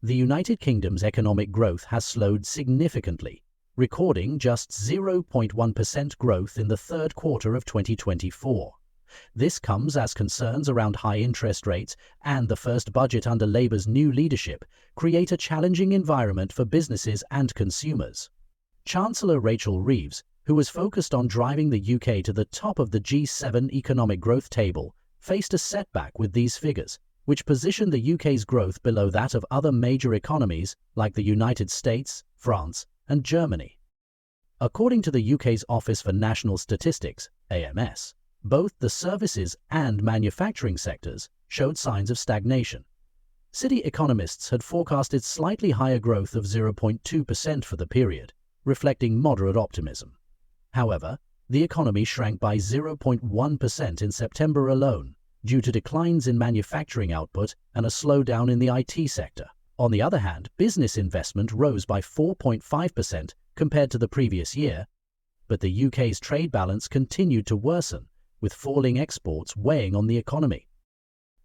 the United Kingdom's economic growth has slowed significantly, recording just 0.1% growth in the third quarter of 2024. This comes as concerns around high interest rates and the first budget under Labour's new leadership create a challenging environment for businesses and consumers. Chancellor Rachel Reeves, who was focused on driving the UK to the top of the G7 economic growth table, faced a setback with these figures, which positioned the UK's growth below that of other major economies like the United States, France, and Germany. According to the UK's Office for National Statistics, AMS, both the services and manufacturing sectors showed signs of stagnation. City economists had forecasted slightly higher growth of 0.2% for the period, reflecting moderate optimism. However, the economy shrank by 0.1% in September alone, due to declines in manufacturing output and a slowdown in the IT sector. On the other hand, business investment rose by 4.5% compared to the previous year, but the UK's trade balance continued to worsen, with falling exports weighing on the economy.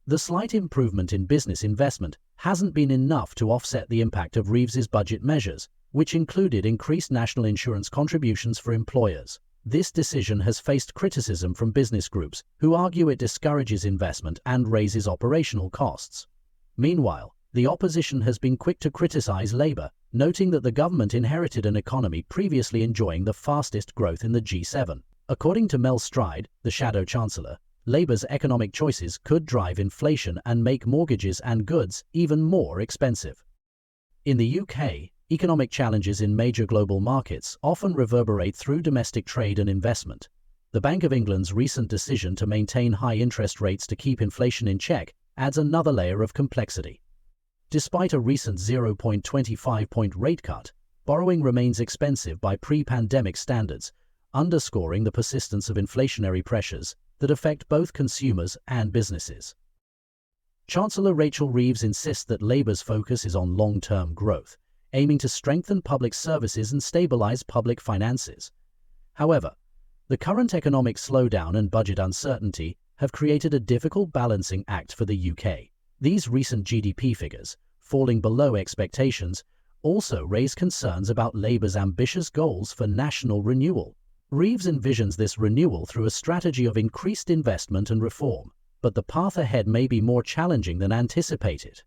The slight improvement in business investment hasn't been enough to offset the impact of Reeves's budget measures, which included increased national insurance contributions for employers. This decision has faced criticism from business groups who argue it discourages investment and raises operational costs. Meanwhile, the opposition has been quick to criticise Labour, noting that the government inherited an economy previously enjoying the fastest growth in the G7. According to Mel Stride, the shadow chancellor, Labour's economic choices could drive inflation and make mortgages and goods even more expensive. In the UK, economic challenges in major global markets often reverberate through domestic trade and investment. The Bank of England's recent decision to maintain high interest rates to keep inflation in check adds another layer of complexity. Despite a recent 0.25-point rate cut, borrowing remains expensive by pre-pandemic standards, underscoring the persistence of inflationary pressures that affect both consumers and businesses. Chancellor Rachel Reeves insists that Labour's focus is on long-term growth, aiming to strengthen public services and stabilise public finances. However, the current economic slowdown and budget uncertainty have created a difficult balancing act for the UK. These recent GDP figures, falling below expectations, also raise concerns about Labour's ambitious goals for national renewal. Reeves envisions this renewal through a strategy of increased investment and reform, but the path ahead may be more challenging than anticipated.